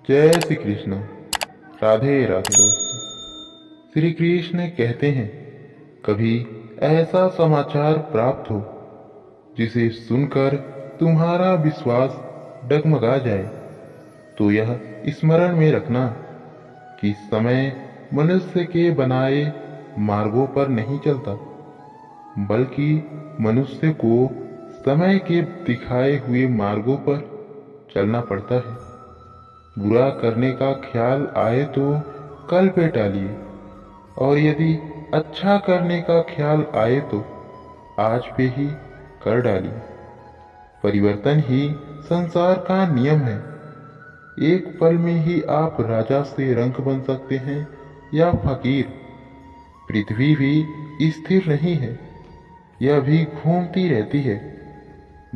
जय श्री कृष्ण। राधे राधे दोस्तों। श्री कृष्ण कहते हैं, कभी ऐसा समाचार प्राप्त हो जिसे सुनकर तुम्हारा विश्वास डगमगा जाए, तो यह स्मरण में रखना कि समय मनुष्य के बनाए मार्गों पर नहीं चलता, बल्कि मनुष्य को समय के दिखाए हुए मार्गों पर चलना पड़ता है। बुरा करने का ख्याल आए तो कल पे टालिए, और यदि अच्छा करने का ख्याल आए तो आज पे ही कर डालिए। परिवर्तन ही संसार का नियम है। एक पल में ही आप राजा से रंक बन सकते हैं या फकीर। पृथ्वी भी स्थिर नहीं है, यह भी घूमती रहती है।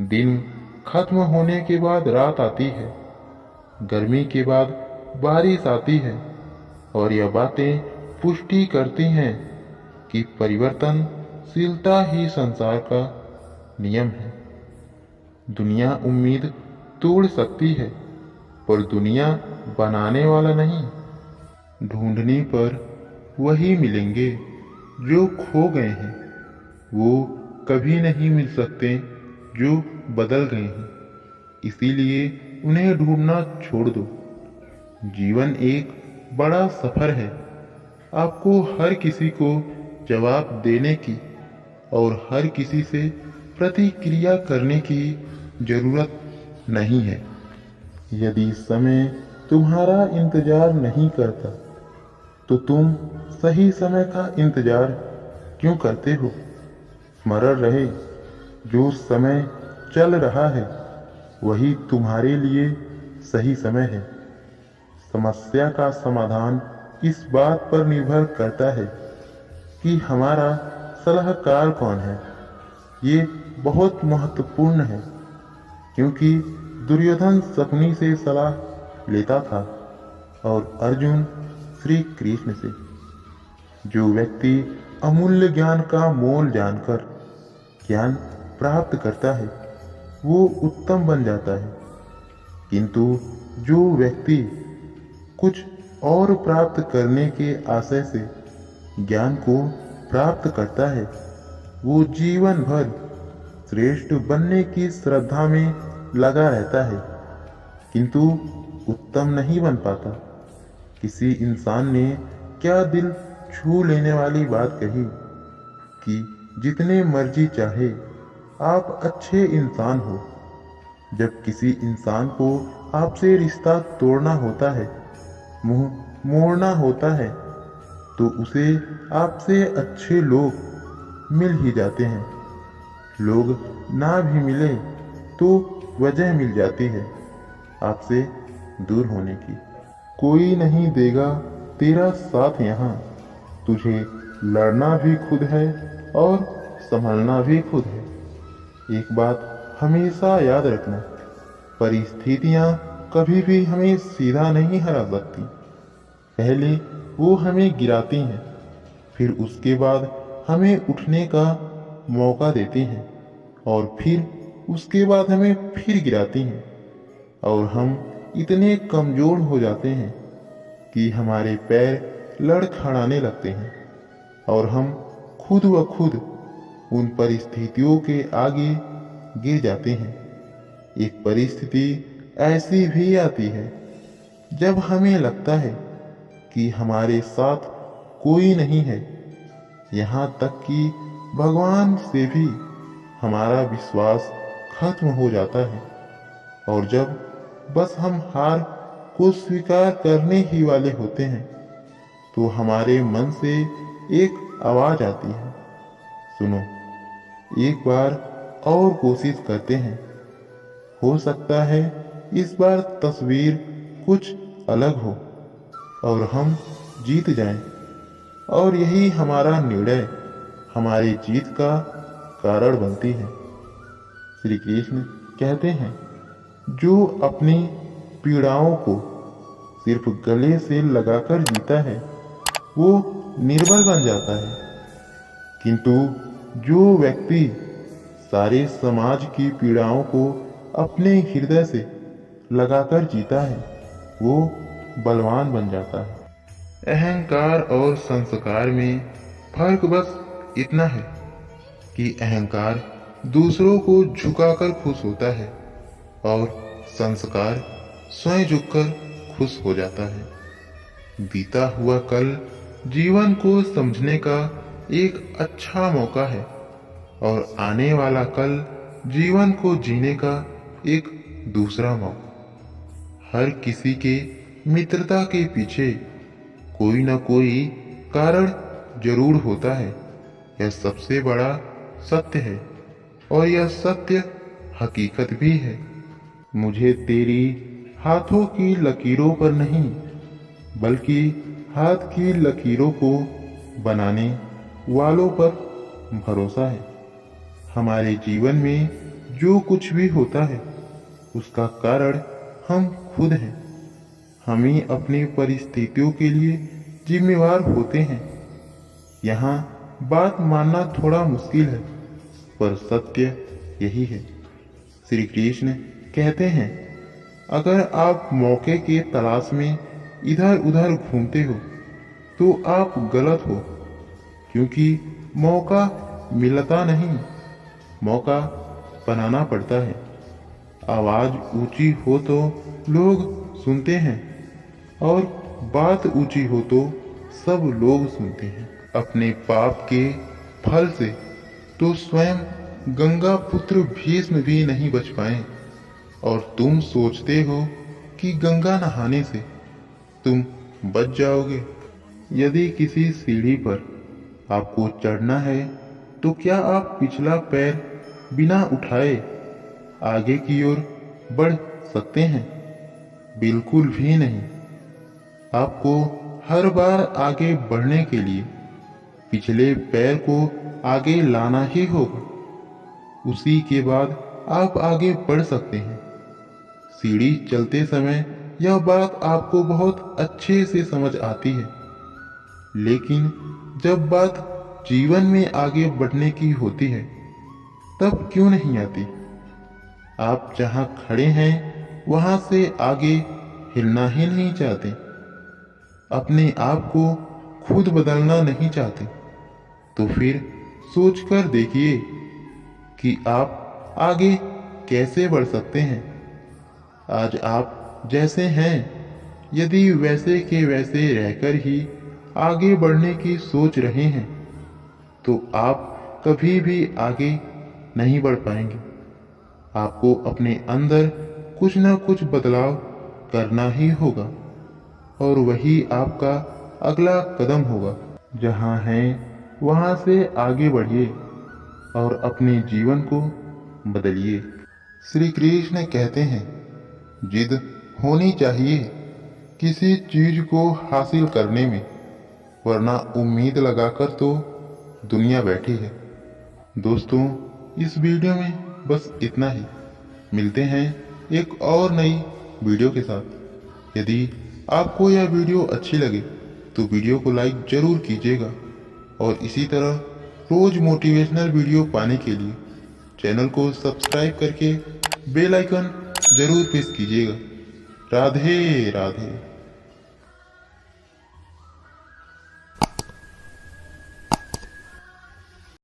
दिन खत्म होने के बाद रात आती है, गर्मी के बाद बारिश आती है, और यह बातें पुष्टि करती हैं कि परिवर्तनशीलता ही संसार का नियम है। दुनिया उम्मीद तोड़ सकती है, पर दुनिया बनाने वाला नहीं। ढूंढने पर वही मिलेंगे जो खो गए हैं। वो कभी नहीं मिल सकते जो बदल गए हैं, इसीलिए उन्हें ढूंढना छोड़ दो। जीवन एक बड़ा सफर है। आपको हर किसी को जवाब देने की और हर किसी से प्रतिक्रिया करने की जरूरत नहीं है। यदि समय तुम्हारा इंतजार नहीं करता, तो तुम सही समय का इंतजार क्यों करते हो? स्मरण रहे, जो समय चल रहा है वही तुम्हारे लिए सही समय है। समस्या का समाधान इस बात पर निर्भर करता है कि हमारा सलाहकार कौन है। ये बहुत महत्वपूर्ण है, क्योंकि दुर्योधन शकुनी से सलाह लेता था और अर्जुन श्री कृष्ण से। जो व्यक्ति अमूल्य ज्ञान का मोल जानकर ज्ञान प्राप्त करता है, वो उत्तम बन जाता है। किंतु जो व्यक्ति कुछ और प्राप्त करने के आशय से ज्ञान को प्राप्त करता है, वो जीवन भर श्रेष्ठ बनने की श्रद्धा में लगा रहता है, किंतु उत्तम नहीं बन पाता। किसी इंसान ने क्या दिल छू लेने वाली बात कही कि जितने मर्जी चाहे आप अच्छे इंसान हो। जब किसी इंसान को आपसे रिश्ता तोड़ना होता है, मुंह मोड़ना होता है, तो उसे आपसे अच्छे लोग मिल ही जाते हैं। लोग ना भी मिले तो वजह मिल जाती है आपसे दूर होने की। कोई नहीं देगा तेरा साथ यहाँ, तुझे लड़ना भी खुद है और संभलना भी खुद है। एक बात हमेशा याद रखना, परिस्थितियाँ कभी भी हमें सीधा नहीं हरा सकती। पहले वो हमें गिराती हैं, फिर उसके बाद हमें उठने का मौका देती हैं, और फिर उसके बाद हमें फिर गिराती हैं। और हम इतने कमज़ोर हो जाते हैं कि हमारे पैर लड़खड़ाने लगते हैं, और हम खुद व खुद उन परिस्थितियों के आगे गिर जाते हैं। एक परिस्थिति ऐसी भी आती है जब हमें लगता है कि हमारे साथ कोई नहीं है, यहाँ तक कि भगवान से भी हमारा विश्वास खत्म हो जाता है। और जब बस हम हार को स्वीकार करने ही वाले होते हैं, तो हमारे मन से एक आवाज आती है, सुनो, एक बार और कोशिश करते हैं। हो सकता है इस बार तस्वीर कुछ अलग हो और हम जीत जाएं। और यही हमारा निर्णय हमारी जीत का कारण बनती है। श्री कृष्ण कहते हैं, जो अपनी पीड़ाओं को सिर्फ गले से लगाकर जीता है, वो निर्बल बन जाता है। किंतु जो व्यक्ति सारे समाज की पीड़ाओं को अपने हृदय से लगाकर जीता है, वो बलवान बन जाता है। अहंकार और संस्कार में फर्क बस इतना है कि अहंकार दूसरों को झुकाकर खुश होता है और संस्कार स्वयं झुककर खुश हो जाता है। बीता हुआ कल जीवन को समझने का एक अच्छा मौका है और आने वाला कल जीवन को जीने का एक दूसरा मौका। हर किसी के मित्रता के पीछे कोई ना कोई कारण जरूर होता है, यह सबसे बड़ा सत्य है और यह सत्य हकीकत भी है। मुझे तेरी हाथों की लकीरों पर नहीं बल्कि हाथ की लकीरों को बनाने वालों पर भरोसा है। हमारे जीवन में जो कुछ भी होता है उसका कारण हम खुद हैं। हम ही अपनी परिस्थितियों के लिए जिम्मेवार होते हैं। यहाँ बात मानना थोड़ा मुश्किल है पर सत्य यही है। श्री कृष्ण कहते हैं, अगर आप मौके के तलाश में इधर उधर घूमते हो तो आप गलत हो, क्योंकि मौका मिलता नहीं, मौका बनाना पड़ता है। आवाज ऊंची हो तो लोग सुनते हैं और बात ऊंची हो तो सब लोग सुनते हैं। अपने पाप के फल से तो स्वयं गंगा पुत्र भीष्म भी नहीं बच पाए और तुम सोचते हो कि गंगा नहाने से तुम बच जाओगे। यदि किसी सीढ़ी पर आपको चढ़ना है तो क्या आप पिछला पैर बिना उठाए आगे की ओर बढ़ सकते हैं? बिल्कुल भी नहीं। आपको हर बार आगे बढ़ने के लिए पिछले पैर को आगे लाना ही होगा, उसी के बाद आप आगे बढ़ सकते हैं। सीढ़ी चलते समय यह बात आपको बहुत अच्छे से समझ आती है, लेकिन जब बात जीवन में आगे बढ़ने की होती है तब क्यों नहीं आती? आप जहां खड़े हैं वहां से आगे हिलना ही नहीं चाहते, अपने आप को खुद बदलना नहीं चाहते, तो फिर सोचकर देखिए कि आप आगे कैसे बढ़ सकते हैं। आज आप जैसे हैं, यदि वैसे के वैसे रहकर ही आगे बढ़ने की सोच रहे हैं तो आप कभी भी आगे नहीं बढ़ पाएंगे। आपको अपने अंदर कुछ न कुछ बदलाव करना ही होगा और वही आपका अगला कदम होगा। जहां हैं वहां से आगे बढ़िए और अपने जीवन को बदलिए। श्री कृष्ण कहते हैं, जिद होनी चाहिए किसी चीज को हासिल करने में, वरना उम्मीद लगाकर तो दुनिया बैठी है। दोस्तों, इस वीडियो में बस इतना ही। मिलते हैं एक और नई वीडियो के साथ। यदि आपको यह वीडियो अच्छी लगे तो वीडियो को लाइक जरूर कीजिएगा और इसी तरह रोज मोटिवेशनल वीडियो पाने के लिए चैनल को सब्सक्राइब करके बेल आइकन जरूर प्रेस कीजिएगा। राधे राधे।